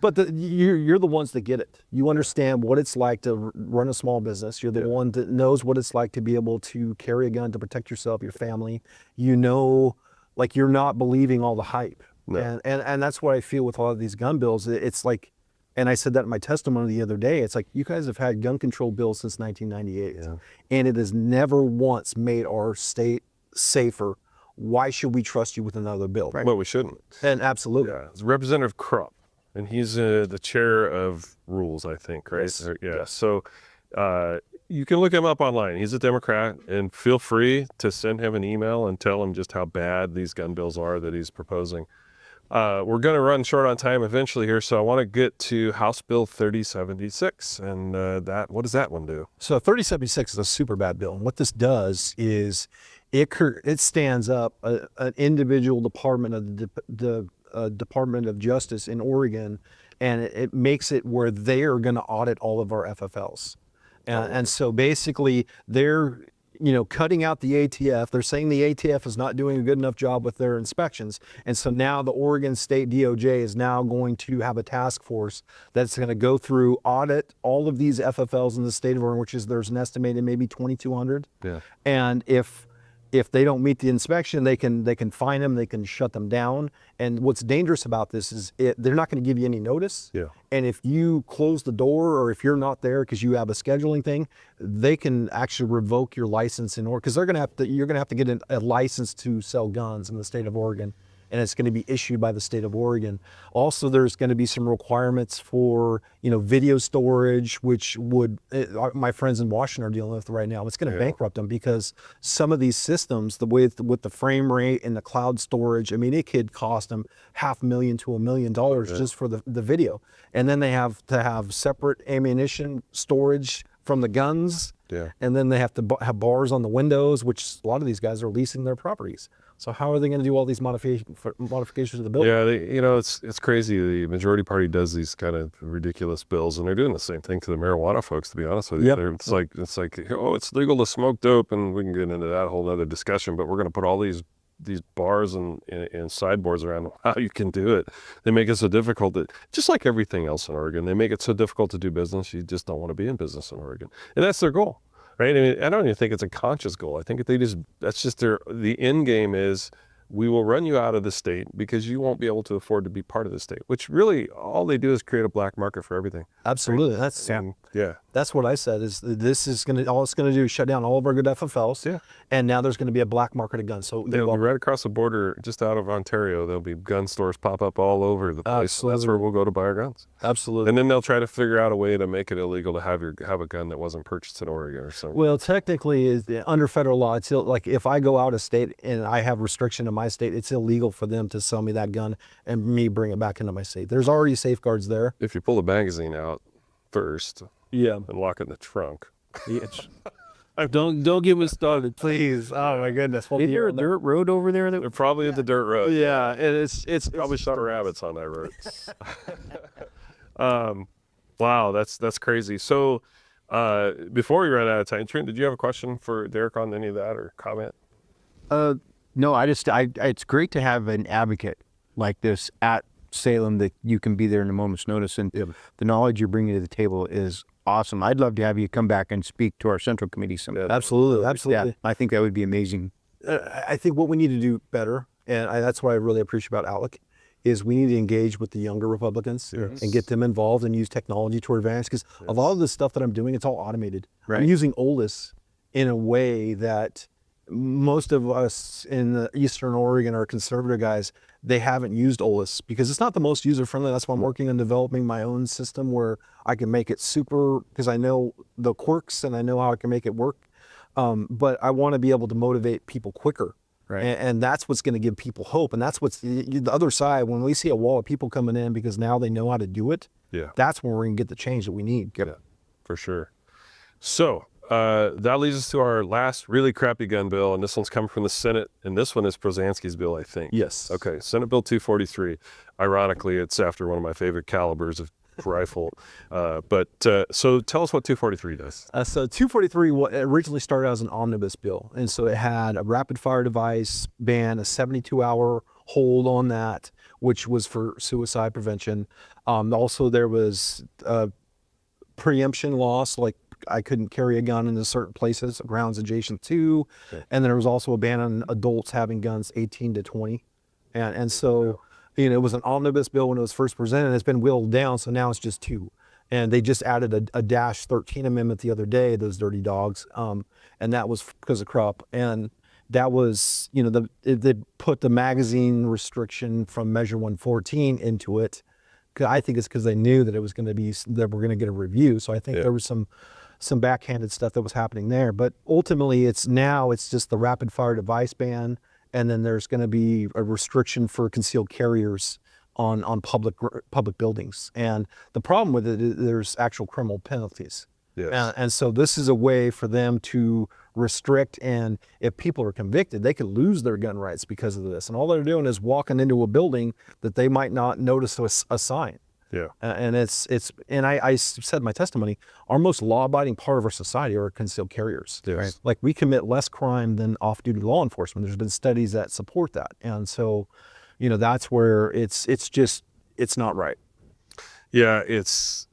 but you're the ones that get it. You understand what it's like to run a small business. You're the one that knows what it's like to be able to carry a gun to protect yourself, your family. Like you're not believing all the hype. No. And that's what I feel with a lot of these gun bills. It's like, and I said that in my testimony the other day, it's like, you guys have had gun control bills since 1998, and it has never once made our state safer. Why should we trust you with another bill? Right. Well, we shouldn't. And absolutely. Yeah. It's Representative Krupp, and he's the chair of rules, I think, right? Yes. Yeah. So you can look him up online. He's a Democrat, and feel free to send him an email and tell him just how bad these gun bills are that he's proposing. We're going to run short on time eventually here, so I want to get to House Bill 3076, and what does that one do? So 3076 is a super bad bill, and what this does is it stands up an individual department of the Department of Justice in Oregon, and it makes it where they are going to audit all of our FFLs. And so basically, cutting out the ATF. They're saying the ATF is not doing a good enough job with their inspections. And so now the Oregon State DOJ is now going to have a task force that's going to go through, audit all of these FFLs in the state of Oregon, which is there's an estimated maybe 2,200. Yeah. And if they don't meet the inspection, they can fine them, they can shut them down. And what's dangerous about this is they're not going to give you any notice. Yeah. And if you close the door or if you're not there because you have a scheduling thing, they can actually revoke your license in Oregon, because you're going to have to get a license to sell guns in the state of Oregon. And it's going to be issued by the state of Oregon. Also, there's going to be some requirements for, video storage, which my friends in Washington are dealing with right now. It's going to bankrupt them, because some of these systems, with the frame rate and the cloud storage, I mean, it could cost them $500,000 to $1 million just for the video. And then they have to have separate ammunition storage from the guns. Yeah. And then they have to have bars on the windows, which a lot of these guys are leasing their properties. So how are they going to do all these modifications to the building? Yeah, it's crazy. The majority party does these kind of ridiculous bills, and they're doing the same thing to the marijuana folks, to be honest with you. Yep. It's like, oh, it's legal to smoke dope, and we can get into that whole other discussion, but we're going to put all these bars and sideboards around how you can do it. They make it so difficult that, just like everything else in Oregon, they make it so difficult to do business. You just don't want to be in business in Oregon. And that's their goal, right? I mean, I don't even think it's a conscious goal. I think that's just the end game is, we will run you out of the state because you won't be able to afford to be part of the state, which really all they do is create a black market for everything. Absolutely. That's what I said, is this is all it's going to do is shut down all of our good FFLs. Yeah. And now there's going to be a black market of guns. So they'll be right across the border, just out of Ontario. There'll be gun stores pop up all over the place. So that's where we'll go to buy our guns. Absolutely. And then they'll try to figure out a way to make it illegal to have a gun that wasn't purchased in Oregon or something. Well, technically, under federal law, it's like if I go out of state and I have restriction in my state, it's illegal for them to sell me that gun and me bring it back into my state. There's already safeguards there. If you pull the magazine out first, Yeah. and lock it in the trunk. Don't get me started, please. Oh my goodness. Is there a dirt road over there? They're probably at the dirt road. Yeah, and it's Probably shot rabbits on that road. Wow, that's crazy. So before we run out of time, Trent, did you have a question for Derek on any of that, or comment? No, it's great to have an advocate like this at Salem, that you can be there in a moment's notice, and the knowledge you're bringing to the table is awesome. I'd love to have you come back and speak to our central committee sometime. absolutely. Yeah, I think that would be amazing. I think what we need to do better, and that's what I really appreciate about ALEC, is we need to engage with the younger Republicans and get them involved and use technology to our advantage. Because a lot of the stuff that I'm doing, it's all automated. Right. I'm using OLIS in a way that most of us in the Eastern Oregon are conservative guys, they haven't used OLIS because it's not the most user-friendly. That's why I'm working on developing my own system where I can make it super, because I know the quirks and I know how I can make it work. But I want to be able to motivate people quicker. Right. And that's what's going to give people hope. And that's what's the other side. When we see a wall of people coming in because now they know how to do it, that's when we're going to get the change that we need. Yeah, for sure. So that leads us to our last really crappy gun bill, and this one's coming from the Senate, and this one is Prozansky's bill, I think. Yes. Okay, Senate Bill 243. Ironically, it's after one of my favorite calibers of rifle. So tell us what 243 does. So 243 originally started as an omnibus bill, and so it had a rapid fire device ban, a 72-hour hold on that, which was for suicide prevention. Also, there was preemption laws, like I couldn't carry a gun into certain places, grounds adjacent to, and then there was also a ban on adults having guns 18 to 20, and so it was an omnibus bill when it was first presented. It's been whittled down, so now it's just 2, and they just added a -13 amendment the other day. Those dirty dogs, and that was because of crop, and that was they put the magazine restriction from Measure 114 into it. I think it's because they knew that it was going to be that we're going to get a review. So I think there was some backhanded stuff that was happening there. But ultimately, it's just the rapid fire device ban, and then there's going to be a restriction for concealed carriers on public buildings. And the problem with it is there's actual criminal penalties. Yes. And so this is a way for them to restrict, and if people are convicted, they could lose their gun rights because of this. And all they're doing is walking into a building that they might not notice a sign. Yeah. And I said in my testimony, our most law-abiding part of our society are concealed carriers. Yes. Right. Like we commit less crime than off-duty law enforcement. There's been studies that support that. And so, that's where it's not right. Yeah,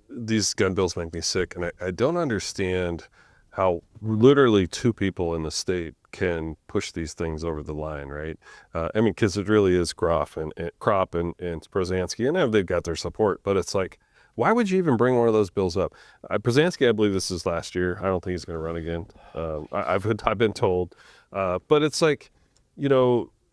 these gun bills make me sick, and I don't understand how literally two people in the state can push these things over the line, right? I mean, because it really is Groff and Crop and Brzezinski, and they've got their support, but it's like, why would you even bring one of those bills up? Brzezinski, I believe this is last year. I don't think he's going to run again. I've been told, but it's like,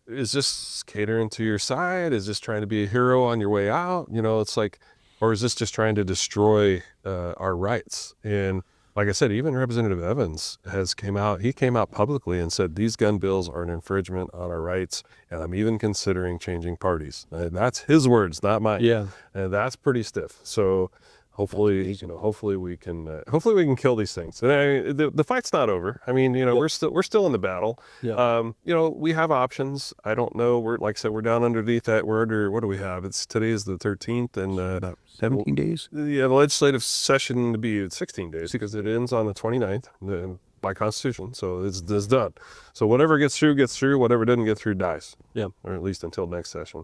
is this catering to your side? Is this trying to be a hero on your way out? It's like, or is this just trying to destroy our rights? And like I said, even Representative Evans came out publicly and said these gun bills are an infringement on our rights, and I'm even considering changing parties. And that's his words, not mine. Yeah. And that's pretty stiff. So hopefully we can kill these things. And the fight's not over. I mean, we're still in the battle. Yeah. We have options. I don't know. Like I said, we're down underneath that. We're under, what do we have? Today is the 13th, and About 17 days. the legislative session to be 16 days because it ends on the 29th by Constitution. So it's done. So whatever gets through. Whatever doesn't get through dies. Yeah. Or at least until next session.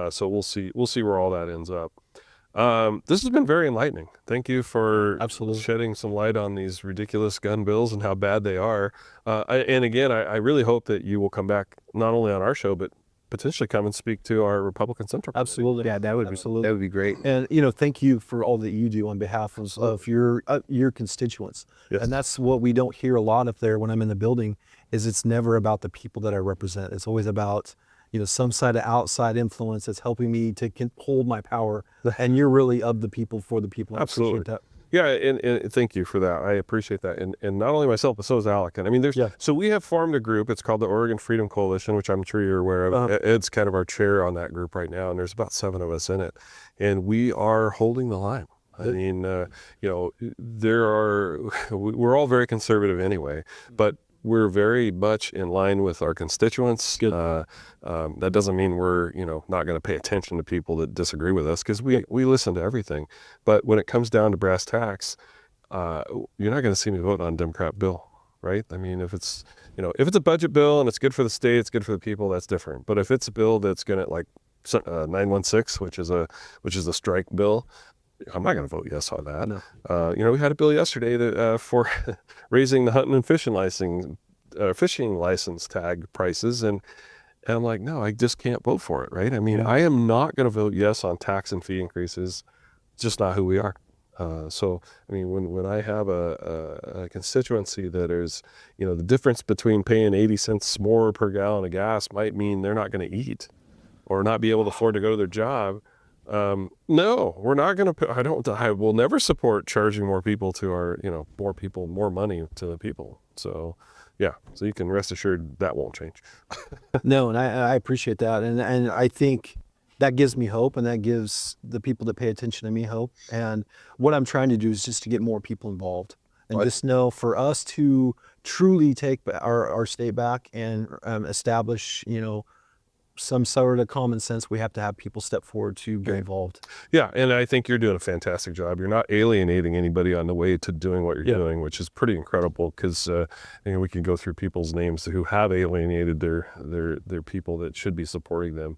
So we'll see where all that ends up. This has been very enlightening. Thank you for Absolutely shedding some light on these ridiculous gun bills and how bad they are. And again, I really hope that you will come back not only on our show, but potentially come and speak to our Republican Central Committee. Absolutely. Yeah, that would be great. And thank you for all that you do on behalf of your constituents. Yes. And that's what we don't hear a lot up there when I'm in the building. Is it's never about the people that I represent. It's always about some side of outside influence that's helping me to hold my power. And you're really of the people for the people. I Absolutely. appreciate that. Yeah, and thank you for that. I appreciate that. And not only myself, but so is Alec. And I mean, so we have formed a group. It's called the Oregon Freedom Coalition, which I'm sure you're aware of. Ed's kind of our chair on that group right now, and there's about 7 of us in it. And we are holding the line. I mean, we're all very conservative anyway, but we're very much in line with our constituents. That doesn't mean we're, not going to pay attention to people that disagree with us, because we listen to everything. But when it comes down to brass tacks, you're not going to see me vote on a Democrat bill, right? I mean, if it's a budget bill and it's good for the state, it's good for the people, that's different. But if it's a bill that's going to, like 916, which is a strike bill, I'm not going to vote yes on that. No. We had a bill yesterday that for raising the hunting and fishing license tag prices, and I'm like, no, I just can't vote for it, right? I mean, I am not going to vote yes on tax and fee increases. It's just not who we are. So, I mean, when I have a constituency that is, the difference between paying 80 cents more per gallon of gas might mean they're not going to eat or not be able to afford to go to their job. No, we're not going to, I will never support charging more people to our, more money to the people. So, yeah, so you can rest assured that won't change. No, and I appreciate that. And I think that gives me hope, and that gives the people that pay attention to me hope. And what I'm trying to do is just to get more people involved. And just know, for us to truly take our state back and establish, some sort of common sense, we have to have people step forward to get involved. Yeah, and I think you're doing a fantastic job. You're not alienating anybody on the way to doing what you're doing, which is pretty incredible, because we can go through people's names who have alienated their people that should be supporting them.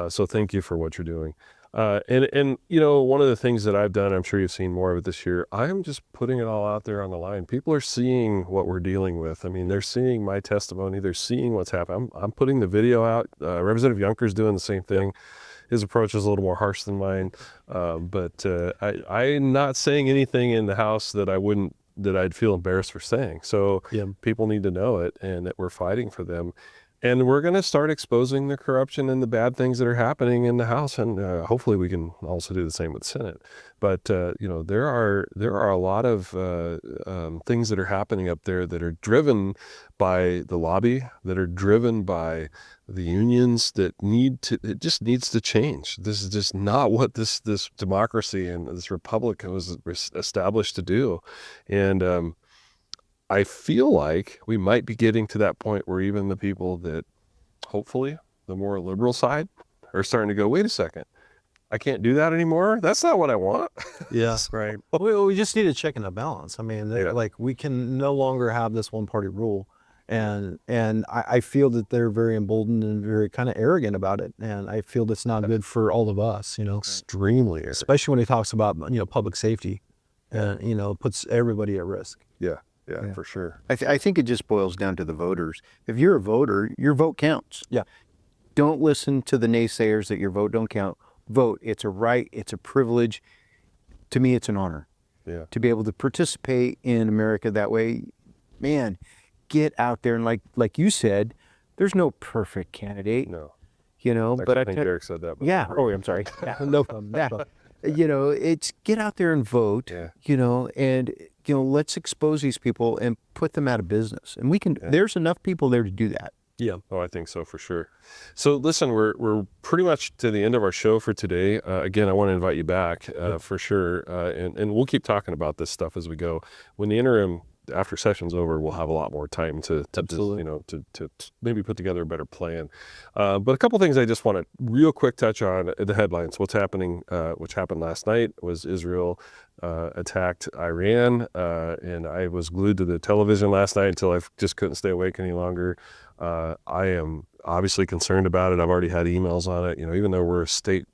So thank you for what you're doing. And one of the things that I've done, I'm sure you've seen more of it this year, I'm just putting it all out there on the line. People are seeing what we're dealing with. I mean, they're seeing my testimony. They're seeing what's happening. I'm putting the video out. Representative Younker's doing the same thing. His approach is a little more harsh than mine. But I'm not saying anything in the House that I'd feel embarrassed for saying. So people need to know it, and that we're fighting for them. And we're going to start exposing the corruption and the bad things that are happening in the House, and hopefully we can also do the same with the Senate. But there are a lot of things that are happening up there that are driven by the lobby, that are driven by the unions, that it just needs to change. This is just not what this democracy and this republic was established to do, and I feel like we might be getting to that point where even the people that, hopefully, the more liberal side, are starting to go, wait a second, I can't do that anymore. That's not what I want. Yeah. Right. We just need a check and a balance. I mean, Yeah. like we can no longer have this one party rule. And I feel that they're very emboldened and very kind of arrogant about it. And I feel that's not good for all of us, you know, Extremely. especially when he talks about, you know, public safety and, you know, puts everybody at risk. Yeah, for sure. I think it just boils down to the voters. If you're a voter, your vote counts. Yeah. Don't listen to the naysayers that your vote don't count. Vote. It's a right. It's a privilege. To me, it's an honor Yeah. to be able to participate in America that way. Man, get out there and like you said, there's no perfect candidate. No. You know, Actually, but I think Derek said that. But yeah. Oh, I'm sorry. Yeah, no problem. Yeah. You know, it's get out there and vote. Yeah. You know, and you know, let's expose these people and put them out of business. And we can. There's enough people there to do that. Yeah. Oh, I think so for sure. So listen, we're pretty much to the end of our show for today. Again, I want to invite you back for sure, and we'll keep talking about this stuff as we go. When the interim after session's over, we'll have a lot more time to Absolutely. to maybe put together a better plan. But a couple things I just want to real quick touch on the headlines. What's happening? Which happened last night was Israel attacked Iran, and I was glued to the television last night until I just couldn't stay awake any longer. I am obviously concerned about it. I've already had emails on it. You know, even though we're a state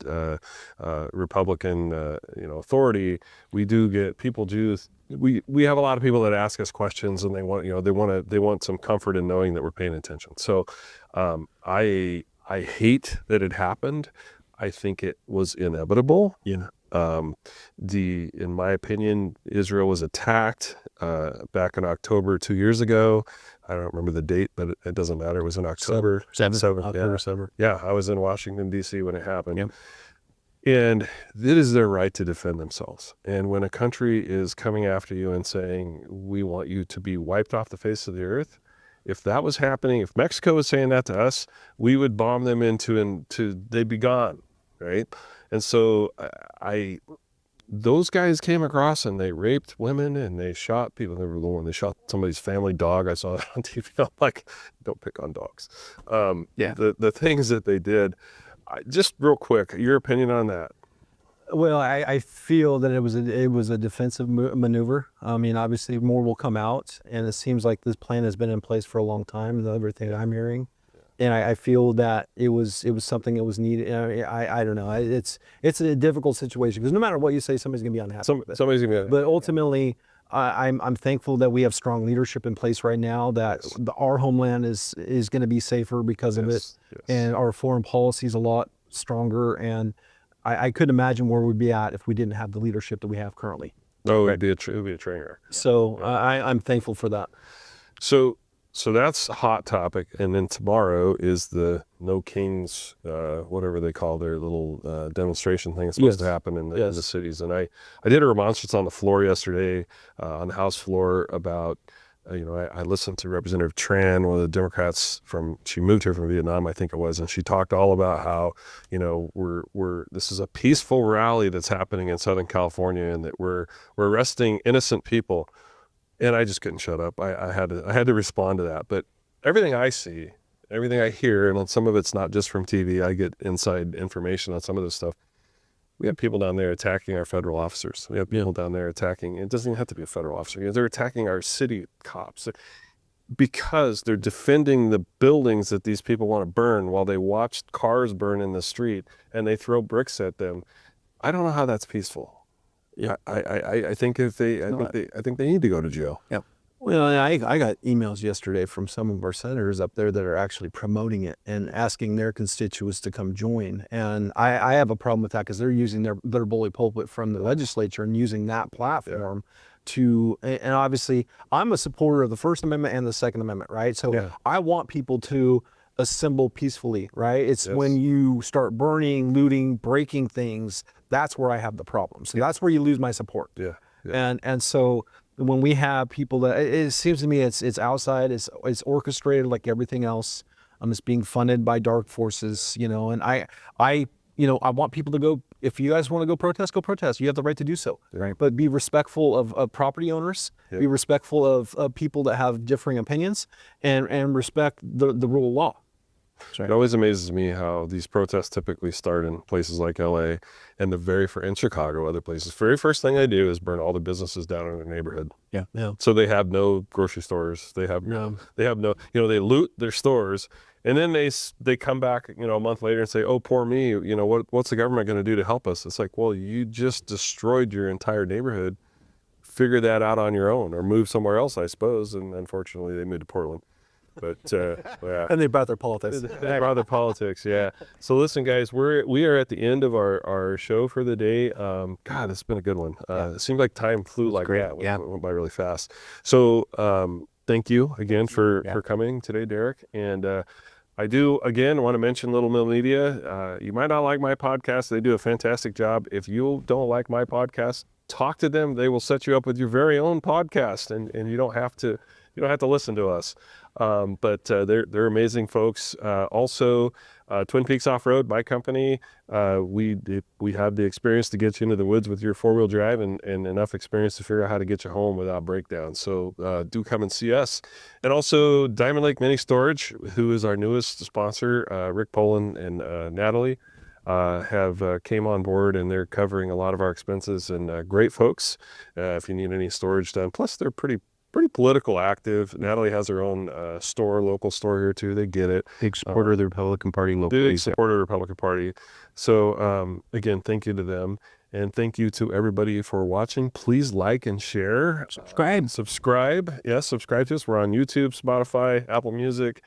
Republican, authority, we do get people we have a lot of people that ask us questions, and they want some comfort in knowing that we're paying attention. So I hate that it happened. I think it was inevitable. Yeah. In my opinion, Israel was attacked back in October 2 years ago. I don't remember the date, but it doesn't matter. It was in October. October 7th. Yeah, I was in Washington, D.C. when it happened. Yep. And it is their right to defend themselves. And when a country is coming after you and saying, we want you to be wiped off the face of the earth, if that was happening, if Mexico was saying that to us, we would bomb them they'd be gone, right? And so those guys came across and they raped women and they shot people. They were the one, they shot somebody's family dog. I saw it on TV. I'm like, don't pick on dogs. Yeah. The things that they did. Just real quick, your opinion on that? Well, I feel that it was a defensive maneuver. I mean, obviously more will come out, and it seems like this plan has been in place for a long time. Everything I'm hearing, and I feel that it was something that was needed. I don't know. It's a difficult situation because no matter what you say, somebody's gonna be unhappy with it. Somebody's gonna be. But ultimately, I'm thankful that we have strong leadership in place right now. That our homeland is going to be safer because of it, and our foreign policy is a lot stronger. And I couldn't imagine where we'd be at if we didn't have the leadership that we have currently. Oh, it'd be a train wreck. So I'm thankful for that. So that's a hot topic, and then tomorrow is the No Kings, whatever they call their little demonstration thing. It's supposed to happen in the cities. And I did a remonstrance on the floor yesterday, on the House floor about, I listened to Representative Tran, one of the Democrats she moved here from Vietnam, I think it was, and she talked all about how, this is a peaceful rally that's happening in Southern California, and that we're arresting innocent people. And I just couldn't shut up. I had to respond to that. But everything I see, everything I hear, and some of it's not just from TV, I get inside information on some of this stuff. We have people down there attacking our federal officers. We have people down there attacking, it doesn't even have to be a federal officer. They're attacking our city cops because they're defending the buildings that these people want to burn while they watch cars burn in the street and they throw bricks at them. I don't know how that's peaceful. Yeah, I think they need to go to jail. Yep. Well, I got emails yesterday from some of our senators up there that are actually promoting it and asking their constituents to come join. And I have a problem with that because they're using their bully pulpit from the legislature and using that platform to, and obviously I'm a supporter of the First Amendment and the Second Amendment, right? So I want people to assemble peacefully, right? It's when you start burning, looting, breaking things, that's where I have the problem. So that's where you lose my support. Yeah. And so when we have people that, it seems to me it's outside, it's orchestrated like everything else. It's being funded by dark forces, and I want people to go. If you guys want to go protest. You have the right to do so. Right. But be respectful of property owners, be respectful of people that have differing opinions, and respect the rule of law. It always amazes me how these protests typically start in places like LA and in Chicago, other places. Very first thing they do is burn all the businesses down in their neighborhood. Yeah. So they have no grocery stores. They have no, they loot their stores, and then they come back, a month later and say, "Oh, poor me. What's the government going to do to help us?" It's like, well, you just destroyed your entire neighborhood. Figure that out on your own, or move somewhere else, I suppose. And unfortunately, they moved to Portland. But yeah. And they brought their politics. Rather politics, yeah. So listen, guys, we are at the end of our show for the day. God, it's been a good one. It seemed like time flew like that. It went by really fast. So thank you again for coming today, Derek. And I do again want to mention Little Mill Media. You might not like my podcast. They do a fantastic job. If you don't like my podcast, talk to them. They will set you up with your very own podcast, and you don't have to listen to us. But they're amazing folks. Also, Twin Peaks Off-Road, my company, we have the experience to get you into the woods with your four-wheel drive and enough experience to figure out how to get you home without breakdowns. So do come and see us. And also Diamond Lake Mini Storage, who is our newest sponsor, Rick Poland and Natalie. Have came on board, and they're covering a lot of our expenses, and great folks if you need any storage done. Plus they're pretty political active. Natalie has her own local store here too. They get it. Big supporter of the Republican Party locally. Big supporter of the Republican Party. So again, thank you to them, and thank you to everybody for watching. Please like and share. Subscribe. Yes, subscribe to us. We're on YouTube, Spotify, Apple Music.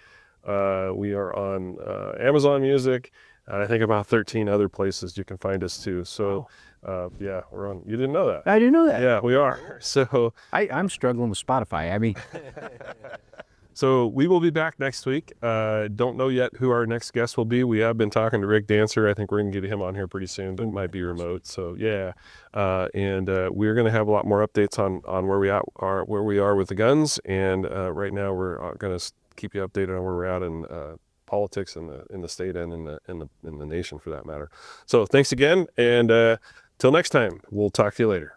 We are on Amazon Music. And I think about 13 other places you can find us too. So, yeah, we're on. You didn't know that? I didn't know that. Yeah, we are. So I'm struggling with Spotify. I mean, so we will be back next week. Don't know yet who our next guest will be. We have been talking to Rick Dancer. I think we're going to get him on here pretty soon, but it might be remote. So yeah, and we're going to have a lot more updates on where we are with the guns. And right now we're going to keep you updated on where we're at in politics in the state and in the nation for that matter. So thanks again, and till next time, we'll talk to you later.